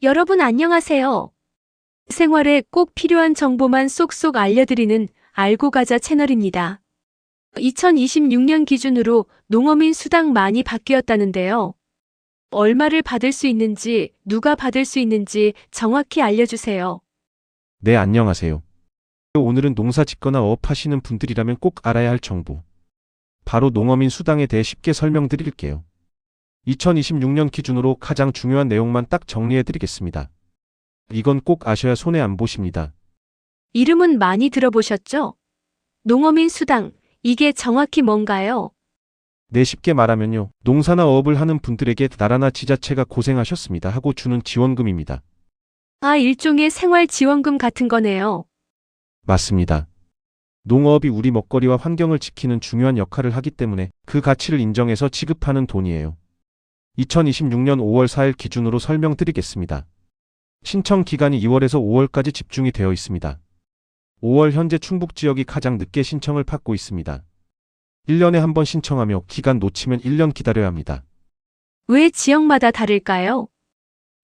여러분 안녕하세요. 생활에 꼭 필요한 정보만 쏙쏙 알려드리는 알고 가자 채널입니다. 2026년 기준으로 농어민 수당 많이 바뀌었다는데요. 얼마를 받을 수 있는지, 누가 받을 수 있는지 정확히 알려주세요. 네, 안녕하세요. 오늘은 농사 짓거나 어업하시는 분들이라면 꼭 알아야 할 정보. 바로 농어민 수당에 대해 쉽게 설명드릴게요. 2026년 기준으로 가장 중요한 내용만 딱 정리해드리겠습니다. 이건 꼭 아셔야 손해 안 보십니다. 이름은 많이 들어보셨죠? 농어민 수당, 이게 정확히 뭔가요? 네, 쉽게 말하면요. 농사나 어업을 하는 분들에게 나라나 지자체가 고생하셨습니다 하고 주는 지원금입니다. 아, 일종의 생활지원금 같은 거네요. 맞습니다. 농어업이 우리 먹거리와 환경을 지키는 중요한 역할을 하기 때문에 그 가치를 인정해서 지급하는 돈이에요. 2026년 5월 4일 기준으로 설명드리겠습니다. 신청 기간이 2월에서 5월까지 집중이 되어 있습니다. 5월 현재 충북 지역이 가장 늦게 신청을 받고 있습니다. 1년에 한 번 신청하며 기간 놓치면 1년 기다려야 합니다. 왜 지역마다 다를까요?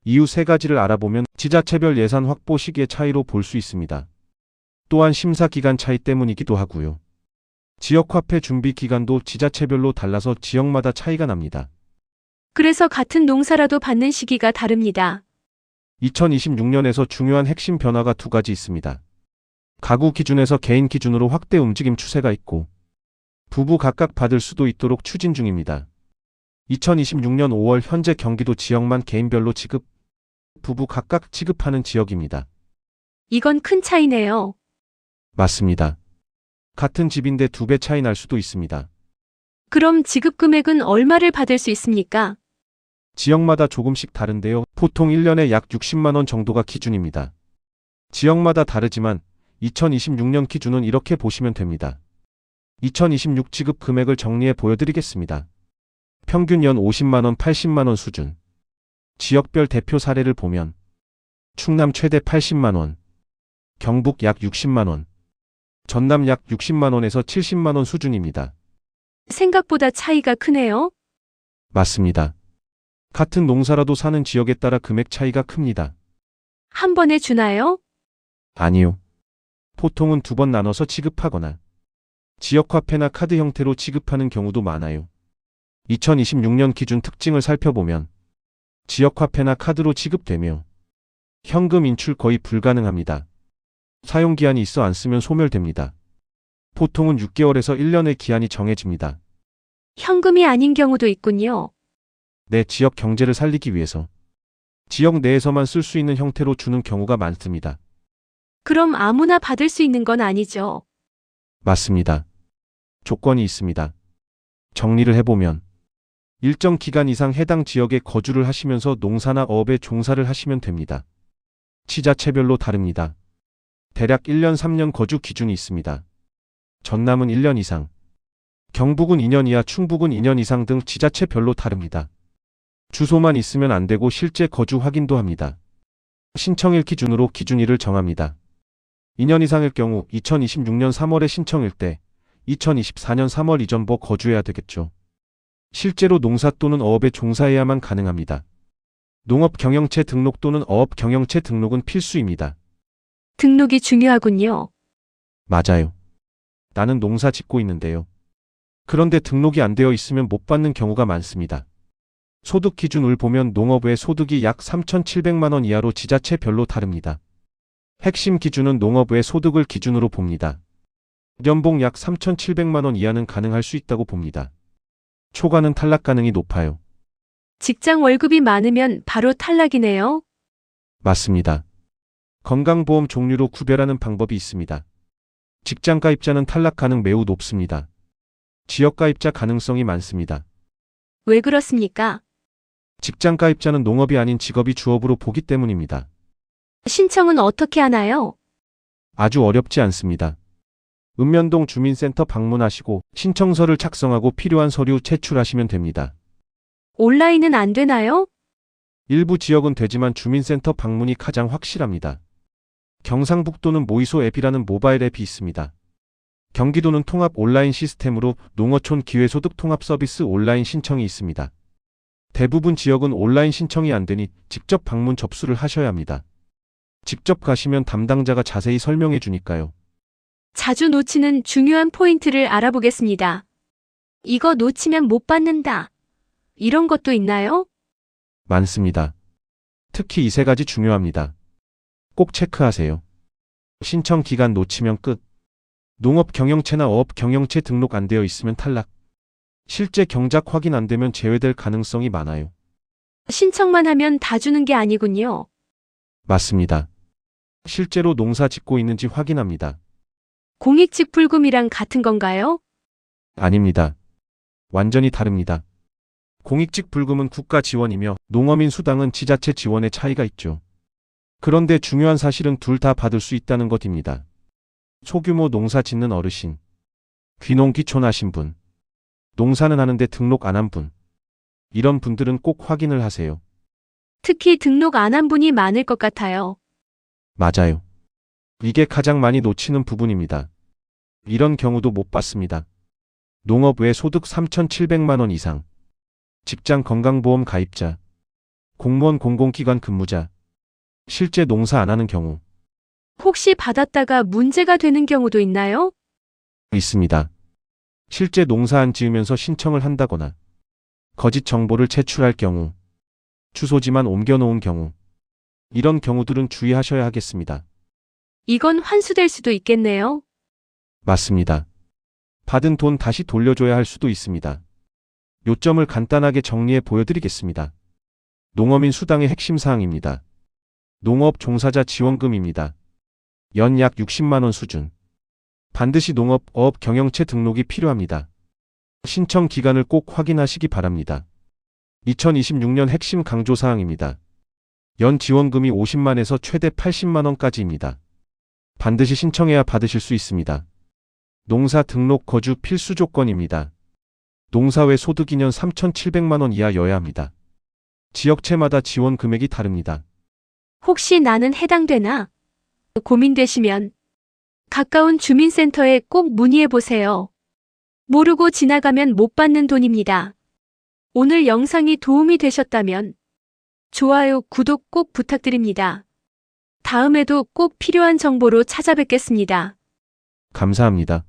이유 세 가지를 알아보면 지자체별 예산 확보 시기의 차이로 볼 수 있습니다. 또한 심사 기간 차이 때문이기도 하고요. 지역화폐 준비 기간도 지자체별로 달라서 지역마다 차이가 납니다. 그래서 같은 농사라도 받는 시기가 다릅니다. 2026년에서 중요한 핵심 변화가 두 가지 있습니다. 가구 기준에서 개인 기준으로 확대 움직임 추세가 있고 부부 각각 받을 수도 있도록 추진 중입니다. 2026년 5월 현재 경기도 지역만 개인별로 지급, 부부 각각 지급하는 지역입니다. 이건 큰 차이네요. 맞습니다. 같은 집인데 2배 차이 날 수도 있습니다. 그럼 지급 금액은 얼마를 받을 수 있습니까? 지역마다 조금씩 다른데요. 보통 1년에 약 60만 원 정도가 기준입니다. 지역마다 다르지만 2026년 기준은 이렇게 보시면 됩니다. 2026 지급 금액을 정리해 보여드리겠습니다. 평균 연 50만 원, 80만 원 수준. 지역별 대표 사례를 보면 충남 최대 80만 원, 경북 약 60만 원, 전남 약 60만 원에서 70만 원 수준입니다. 생각보다 차이가 크네요. 맞습니다. 같은 농사라도 사는 지역에 따라 금액 차이가 큽니다. 한 번에 주나요? 아니요. 보통은 2번 나눠서 지급하거나 지역화폐나 카드 형태로 지급하는 경우도 많아요. 2026년 기준 특징을 살펴보면 지역화폐나 카드로 지급되며 현금 인출 거의 불가능합니다. 사용기한이 있어 안 쓰면 소멸됩니다. 보통은 6개월에서 1년의 기한이 정해집니다. 현금이 아닌 경우도 있군요. 내 지역 경제를 살리기 위해서 지역 내에서만 쓸 수 있는 형태로 주는 경우가 많습니다. 그럼 아무나 받을 수 있는 건 아니죠. 맞습니다. 조건이 있습니다. 정리를 해보면 일정 기간 이상 해당 지역에 거주를 하시면서 농사나 어업에 종사를 하시면 됩니다. 지자체별로 다릅니다. 대략 1년 3년 거주 기준이 있습니다. 전남은 1년 이상, 경북은 2년 이하, 충북은 2년 이상 등 지자체별로 다릅니다. 주소만 있으면 안 되고 실제 거주 확인도 합니다. 신청일 기준으로 기준일을 정합니다. 2년 이상일 경우 2026년 3월에 신청일 때 2024년 3월 이전부 거주해야 되겠죠. 실제로 농사 또는 어업에 종사해야만 가능합니다. 농업 경영체 등록 또는 어업 경영체 등록은 필수입니다. 등록이 중요하군요. 맞아요. 나는 농사 짓고 있는데요. 그런데 등록이 안 되어 있으면 못 받는 경우가 많습니다. 소득 기준을 보면 농업의 소득이 약 3,700만 원 이하로 지자체별로 다릅니다. 핵심 기준은 농업의 소득을 기준으로 봅니다. 연봉 약 3,700만 원 이하는 가능할 수 있다고 봅니다. 초과는 탈락 가능이 높아요. 직장 월급이 많으면 바로 탈락이네요. 맞습니다. 건강보험 종류로 구별하는 방법이 있습니다. 직장가입자는 탈락 가능 매우 높습니다. 지역가입자 가능성이 많습니다. 왜 그렇습니까? 직장가입자는 농업이 아닌 직업이 주업으로 보기 때문입니다. 신청은 어떻게 하나요? 아주 어렵지 않습니다. 읍면동 주민센터 방문하시고 신청서를 작성하고 필요한 서류 제출하시면 됩니다. 온라인은 안 되나요? 일부 지역은 되지만 주민센터 방문이 가장 확실합니다. 경상북도는 모이소 앱이라는 모바일 앱이 있습니다. 경기도는 통합 온라인 시스템으로 농어촌 기회소득 통합 서비스 온라인 신청이 있습니다. 대부분 지역은 온라인 신청이 안 되니 직접 방문 접수를 하셔야 합니다. 직접 가시면 담당자가 자세히 설명해 주니까요. 자주 놓치는 중요한 포인트를 알아보겠습니다. 이거 놓치면 못 받는다. 이런 것도 있나요? 많습니다. 특히 이 세 가지 중요합니다. 꼭 체크하세요. 신청 기간 놓치면 끝. 농업 경영체나 어업 경영체 등록 안 되어 있으면 탈락. 실제 경작 확인 안 되면 제외될 가능성이 많아요. 신청만 하면 다 주는 게 아니군요. 맞습니다. 실제로 농사 짓고 있는지 확인합니다. 공익직 불금이랑 같은 건가요? 아닙니다. 완전히 다릅니다. 공익직 불금은 국가 지원이며 농어민 수당은 지자체 지원의 차이가 있죠. 그런데 중요한 사실은 둘 다 받을 수 있다는 것입니다. 소규모 농사 짓는 어르신, 귀농 귀촌하신 분, 농사는 하는데 등록 안 한 분, 이런 분들은 꼭 확인을 하세요. 특히 등록 안 한 분이 많을 것 같아요. 맞아요. 이게 가장 많이 놓치는 부분입니다. 이런 경우도 못 받습니다. 농업 외 소득 3,700만 원 이상, 직장 건강보험 가입자, 공무원 공공기관 근무자, 실제 농사 안 하는 경우 혹시 받았다가 문제가 되는 경우도 있나요? 있습니다. 실제 농사 안 지으면서 신청을 한다거나 거짓 정보를 제출할 경우, 주소지만 옮겨놓은 경우, 이런 경우들은 주의하셔야 하겠습니다. 이건 환수될 수도 있겠네요. 맞습니다. 받은 돈 다시 돌려줘야 할 수도 있습니다. 요점을 간단하게 정리해 보여드리겠습니다. 농어민 수당의 핵심 사항입니다. 농업 종사자 지원금입니다. 연 약 60만 원 수준. 반드시 농업, 어업 경영체 등록이 필요합니다. 신청 기간을 꼭 확인하시기 바랍니다. 2026년 핵심 강조 사항입니다. 연 지원금이 50만에서 최대 80만 원까지입니다. 반드시 신청해야 받으실 수 있습니다. 농사 등록 거주 필수 조건입니다. 농사 외 소득 2년 3,700만 원 이하여야 합니다. 지역체마다 지원 금액이 다릅니다. 혹시 나는 해당되나? 고민되시면 가까운 주민센터에 꼭 문의해 보세요. 모르고 지나가면 못 받는 돈입니다. 오늘 영상이 도움이 되셨다면 좋아요, 구독 꼭 부탁드립니다. 다음에도 꼭 필요한 정보로 찾아뵙겠습니다. 감사합니다.